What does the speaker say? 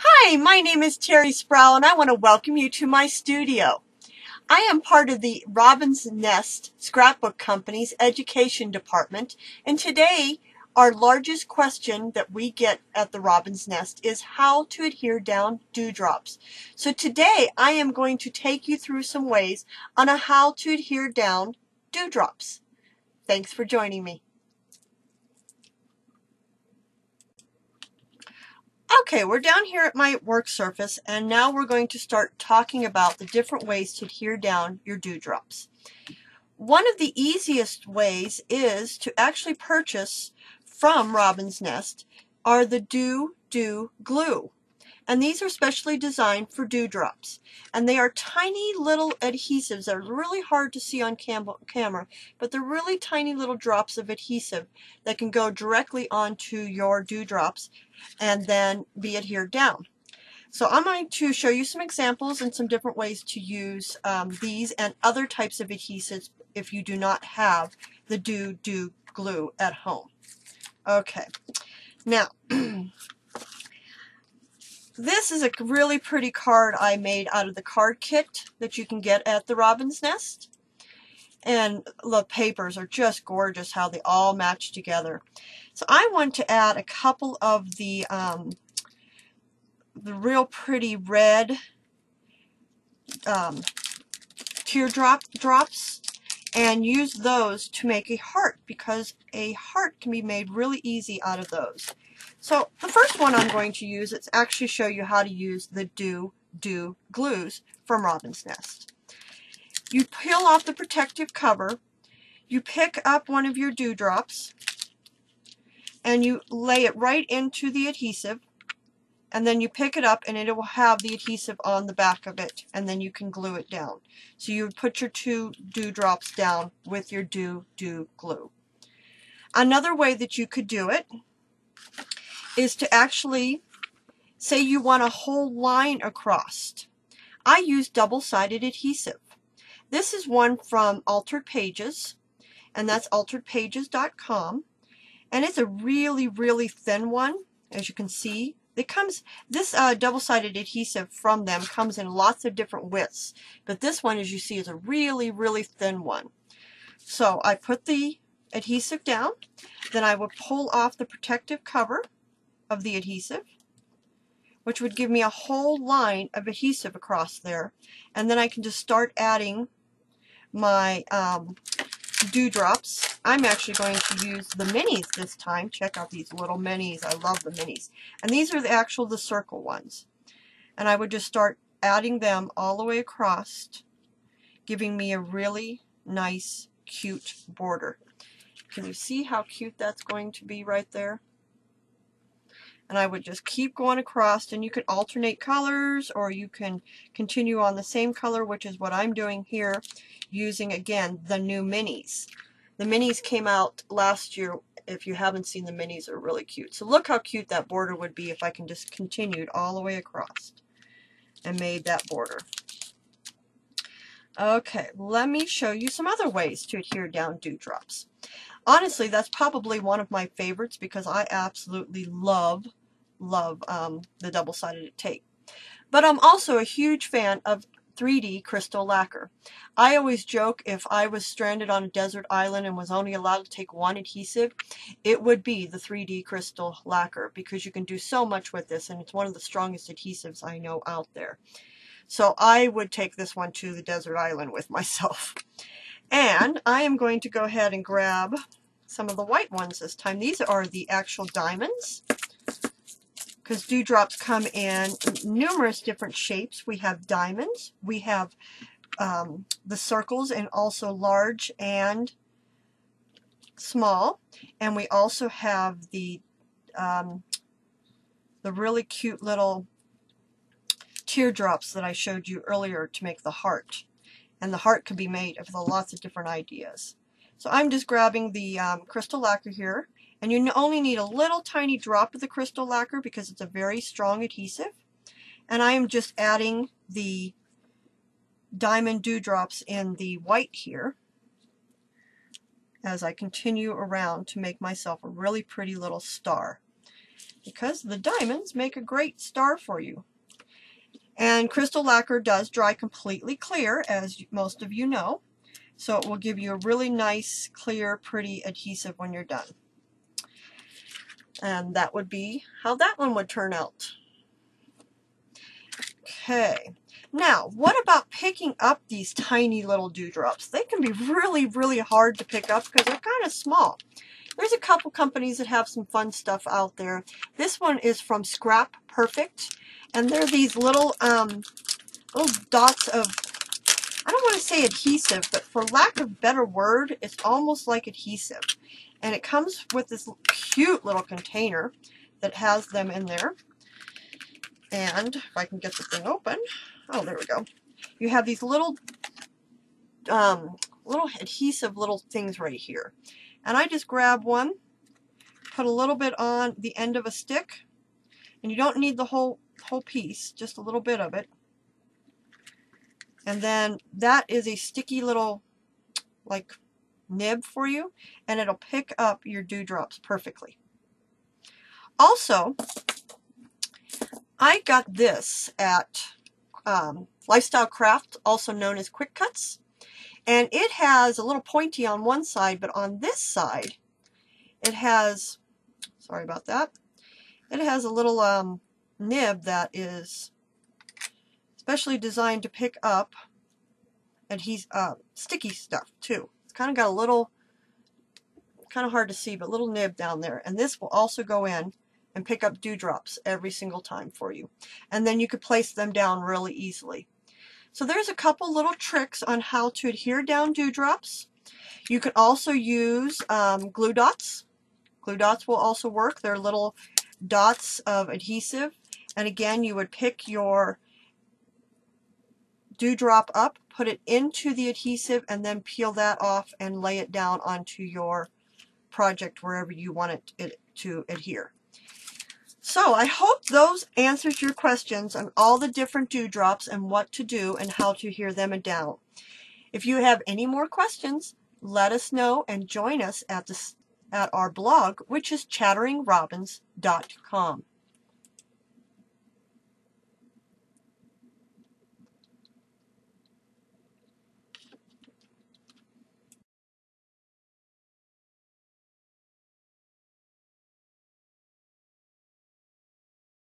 Hi, my name is Terry Sproul and I want to welcome you to my studio. I am part of the Robin's Nest Scrapbook Company's education department, and today our largest question that we get at the Robin's Nest is how to adhere down dewdrops. So today I am going to take you through some ways on how to adhere down dewdrops. Thanks for joining me. Okay, we're down here at my work surface, and now we're going to start talking about the different ways to adhere down your dewdrops. One of the easiest ways is to actually purchase from Robin's Nest are the Dew glue. And these are specially designed for dewdrops. And they are tiny little adhesives that are really hard to see on camera, but they're really tiny little drops of adhesive that can go directly onto your dewdrops and then be adhered down. So I'm going to show you some examples and some different ways to use these and other types of adhesives if you do not have the Dew glue at home. Okay, now this is a really pretty card I made out of the card kit that you can get at the Robin's Nest. And the papers are just gorgeous how they all match together. So I want to add a couple of the real pretty red drops and use those to make a heart, because a heart can be made really easy out of those. So the first one I'm going to use is actually show you how to use the Dew glues from Robin's Nest. You peel off the protective cover, you pick up one of your dewdrops, and you lay it right into the adhesive, and then you pick it up and it will have the adhesive on the back of it, and then you can glue it down. So you would put your 2 dewdrops down with your Dew glue. Another way that you could do it is to actually say you want a whole line across. I use double-sided adhesive. This is one from Altered Pages, and that's alteredpages.com, and it's a really thin one, as you can see. This double-sided adhesive from them comes in lots of different widths, but this one, as you see, is a really thin one. So I put the adhesive down, then I would pull off the protective cover of the adhesive, which would give me a whole line of adhesive across there, and then I can just start adding my dewdrops. I'm actually going to use the minis this time. Check out these little minis. I love the minis. And these are the circle ones. And I would just start adding them all the way across, giving me a really nice, cute border. Can you see how cute that's going to be right there? And I would just keep going across, and you can alternate colors, or you can continue on the same color, which is what I'm doing here, using, again, the new minis. The minis came out last year. If you haven't seen the minis, they're really cute. So look how cute that border would be if I can just continued all the way across and made that border. Okay, let me show you some other ways to adhere down dewdrops. Honestly, that's probably one of my favorites because I absolutely love the double-sided tape. But I'm also a huge fan of 3D crystal lacquer. I always joke if I was stranded on a desert island and was only allowed to take one adhesive, it would be the 3D crystal lacquer, because you can do so much with this, and it's one of the strongest adhesives I know out there. So I would take this one to the desert island with myself. And I am going to go ahead and grab some of the white ones this time. These are the actual diamonds, because dewdrops come in numerous different shapes. We have diamonds, we have the circles, and also large and small, and we also have the really cute little teardrops that I showed you earlier to make the heart. And the heart can be made of lots of different ideas. So I'm just grabbing the crystal lacquer here, and you only need a little tiny drop of the crystal lacquer because it's a very strong adhesive. And I am just adding the diamond dewdrops in the white here as I continue around to make myself a really pretty little star. because the diamonds make a great star for you. And crystal lacquer does dry completely clear, as most of you know, so it will give you a really nice, clear, pretty adhesive when you're done. And that would be how that one would turn out. Okay, now what about picking up these tiny little dewdrops? They can be really, really hard to pick up because they're kind of small. There's a couple companies that have some fun stuff out there. This one is from Scrap Perfect, and they're these little dots of, I don't want to say adhesive, but for lack of a better word, it's almost like adhesive. And it comes with this cute little container that has them in there. And if I can get the thing open, oh, there we go. You have these little adhesive little things right here. And I just grab one, put a little bit on the end of a stick, and you don't need the whole piece, just a little bit of it. And then that is a sticky little like nib for you, and it'll pick up your dewdrops perfectly. Also, I got this at Lifestyle Craft, also known as Quick Cuts, and it has a little pointy on one side, but on this side it has, sorry about that, it has a little nib that is specially designed to pick up sticky stuff too. It's kind of got a little, kind of hard to see, but little nib down there, and this will also go in and pick up dewdrops every single time for you. And then you could place them down really easily. So there's a couple little tricks on how to adhere down dewdrops. You can also use glue dots. Glue dots will also work. They're little dots of adhesive. And again, you would pick your dewdrop up, put it into the adhesive, and then peel that off and lay it down onto your project wherever you want it to adhere. So I hope those answers your questions on all the different dewdrops and what to do and how to adhere them down. If you have any more questions, let us know and join us at our blog, which is chatteringrobins.com.